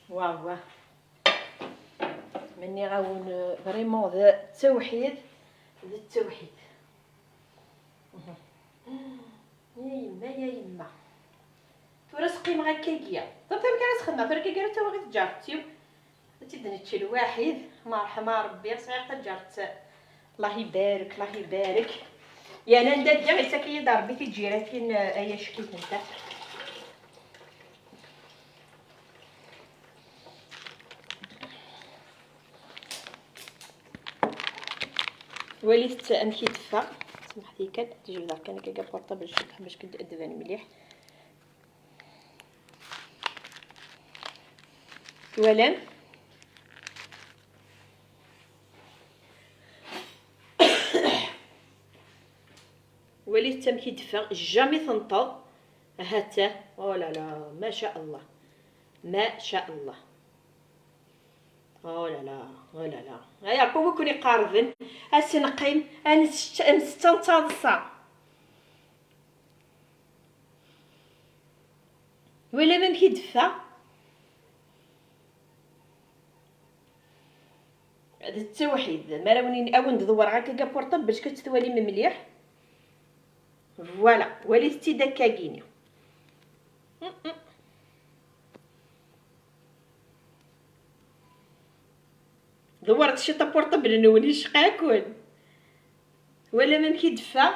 S1: واو واو ماني غاون فريمون ذا التوحيد، ذا التوحيد. يا يما يا يما تورسقي مع كيكيا طب كان تخدم فرك كيكيا تا بغيت جارتي تدني تشي الواحد مرحبا ربي صغير تجارت. الله يبارك الله يبارك. يا انا ندير غير ساكي ضربي في جيراتين ايا شكيت انت. وليت امشي دفا سمح لي كان تجي لها كان كيكا بورطابل شفتها باش كدبان مليح. ولا وليت تمكي دفا جامي تنطو هاتا. لا لا ما شاء الله ما شاء الله. لا لا لا لا هيا بو كوني قاربن اسنقيم نستنتصا ولا ما مكي دفا. هذا التوحيد ما راوني اون ندور هكا بورطاب باش كتثوالي مليح. فوالا وليتي دكاكيني. دورت شي طابورطابل نوني شقاكون ولا ما مكي دفا.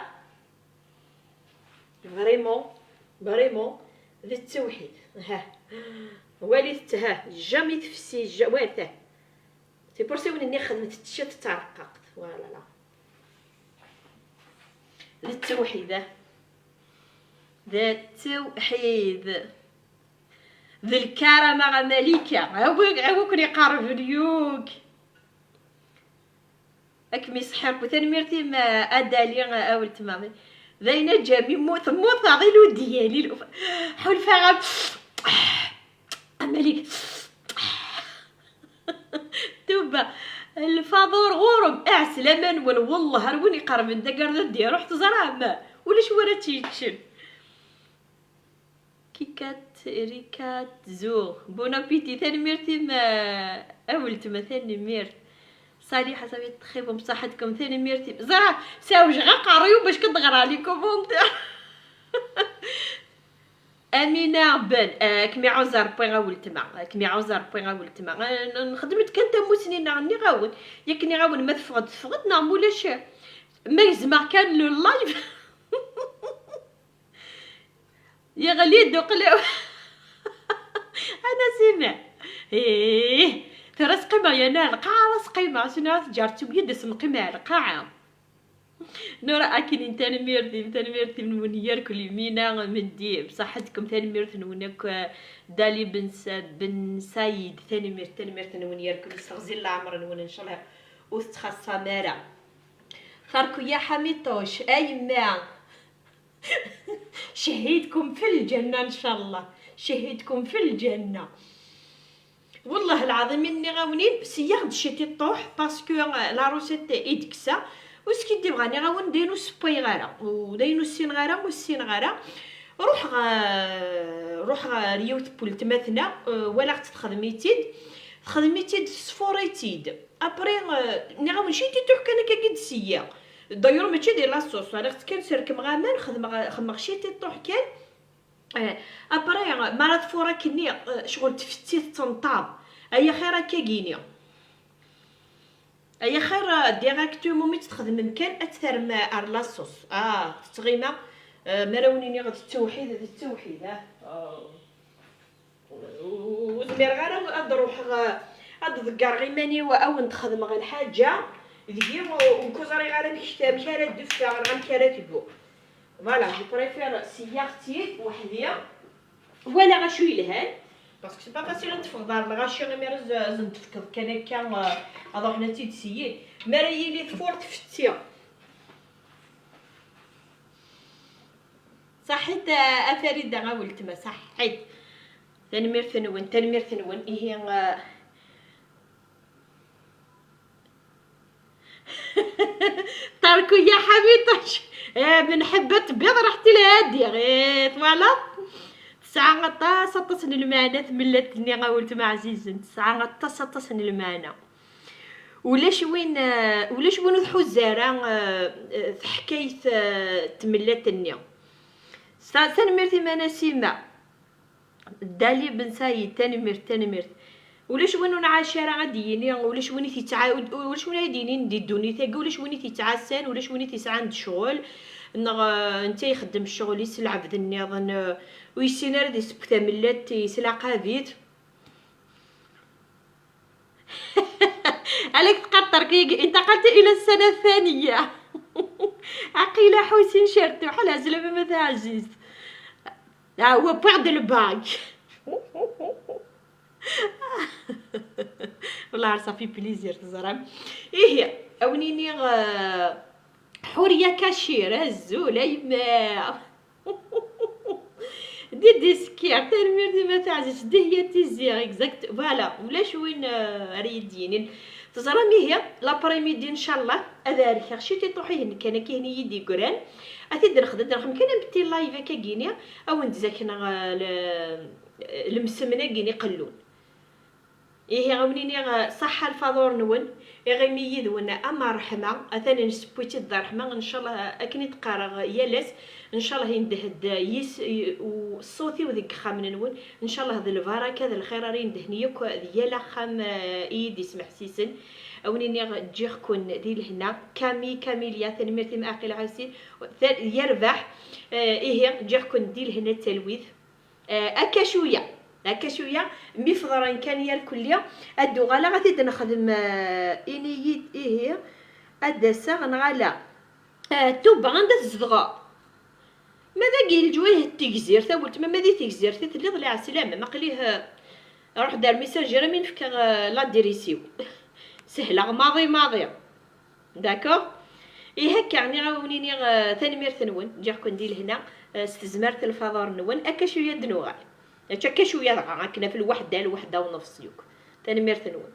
S1: فريمون فريمون ذا التوحيد. ها وليت ها جامي تفسي جواته سي بور سي وني خدمت التيشيرت ترققت. فوالا لا ذا التوحيد ذا التوحيد ذا الكرم ملكة. عوك يقارب اليوك اكمي صحيح وثاني ميرتي ما ادالي اولت مامي ذاينا جامي موت عضيلو ديالي حول فيها ملك توبا الفاضور غورم اعسلمان والله هروني قرب انت قرد دي رحت زرامه ولاش ورا تيتشن كيكات ريكات زو بون ابيتي. ثاني ميرتي ما اولت ما ثاني ميرت صالي حسابي تخيبوا بصحتكم. ثاني ميرتي زرا ساوج غا قاريو باش كتغرى لي كومونتير. امينه بن كمي عوزر بوين غاولت مع كمي عوزر بوين غاولت مع نخدمت كنت موسنين غني غاول ياكني غاول ما تفقد نعم ولاش ما يزمع كان لو لايف يا غلي دوقلاو انا سمع ترى سقيمه يا نال القاعه سقيمه شنو جارتو بيد اسم قيمه القاعه نورا اكل انت ميرتي من ونيار كل يمينا من دي بصحتكم. ثاني ميرت نونك دالي بن سايد ثاني ميرت نونيار كل صغزي الله عمر نون ان شاء الله وستخص سمارة خاركو يا حميطوش اي ما شهيدكم في الجنه ان شاء الله شهيدكم في الجنه والله العظيم اني غاونين سياخد شتي طوح باسكو لا روسيت ايدكسا وسكي دي بغاني غاون دينو سبويغارا ودينو السينغارا والسينغارا روح ريوت بولت مثنا ولا تخدميتيد سفوريتيد ابري ني غاون شي تي توح كان كاكيد سيا دايور ماشي ديال لاصوص انا خص كنسير غامان خدم شي تي طوح كان ابري مرات فورا كني شغل تفتيت تنطاب اي خير كاكينيا اي خير ديراكتومون مي تخدم مكان اكثر ما ارلاصوص تغيما مراونيني غد التوحيد هذا التوحيد وزمير غير نروح ضكر غيماني او نخدم غير حاجه ديال وكوزاري غير مكاره دفا غير مكاره تبو فوالا جو بريفير سيارتي وحديا ولا غاشو يلهان باسكو سي با فاسيل نطفق دار الغاشي غير مير نتفكض كان هكا اروح نتي تسيي مريي لي تفور تفتيا صحيت افريد غاولت ما صحيت تنمير ثنون هي تركو يا حبيبتي من حبة بيض رحت لهادي غير فوالا 9 16 المعنى ثملتني غاولت مع عزيزن 9 16 المعنى ولاش وين الحزارة في حكاية تملتني تنمرتي مناسيما دالي بن سايد تنمرت ولاش وين عاشرة غادييني ولاش وين تيتعاود ولاش وين غادييني ندي الدوني تاكا ولاش وين تيتعاسان ولاش وين تيسعى عند الشغل انت يخدم الشغل يسلع في النظام ويسينار دي سبكتا ملات يسلع قابيت عليك تقطر كي انتقلت الى السنه الثانيه عقيله حوسين شرتو بحال زلمه ما عزيز هو بعد الباك والله صافي بليزير تزرم ايه اونيني حوريه كاشيره الزوله يما دي سكير تنمير دي ما تعزش دي هي تيزير اكزاكت فوالا ولاش وين ريدينين تزرمي هي لابريميدي ان شاء الله اذارك خشيتي طوحي هنا كان كاين يدي قران اتي نخدم كان نبتي لايف كاينيا او نتزاكنا المسمنه كيني قلون إيه غاونيني صح الفضور نون غيميد ونا اما رحمه اثاني نسبوتي الدار رحمه ان شاء الله اكني تقارغ يالاس ان شاء الله يندهد يس وصوتي وذيك خامن نون ان شاء الله هذا البركه هذا الخير راه يندهنيك ديال خام ايدي سمح سيسن اونيني تجي كون دي لهنا كاميليا تنمرتي معقل عاسي يربح ايه تجي كون دي لهنا التلويث اكا شويه مفضرا كان يا الكليه ادو غالا غادي نخدم انييت ايه ادسا غنغالا توب عندها الزغا ماذا قيل الجويه التكزير ثولت ما مادي تكزير تثليض لي على السلامه ما قليه روح دار ميساجير من فك لا ديريسيو سهله ماضي داكوغ اي هكا يعني غاونيني تنمير ثنون جا كون ندير هنا استزمرت الفضار نون اكا شويه دنوغال هكا شويه كنا في الوحده ونص يوك تنمير ثنون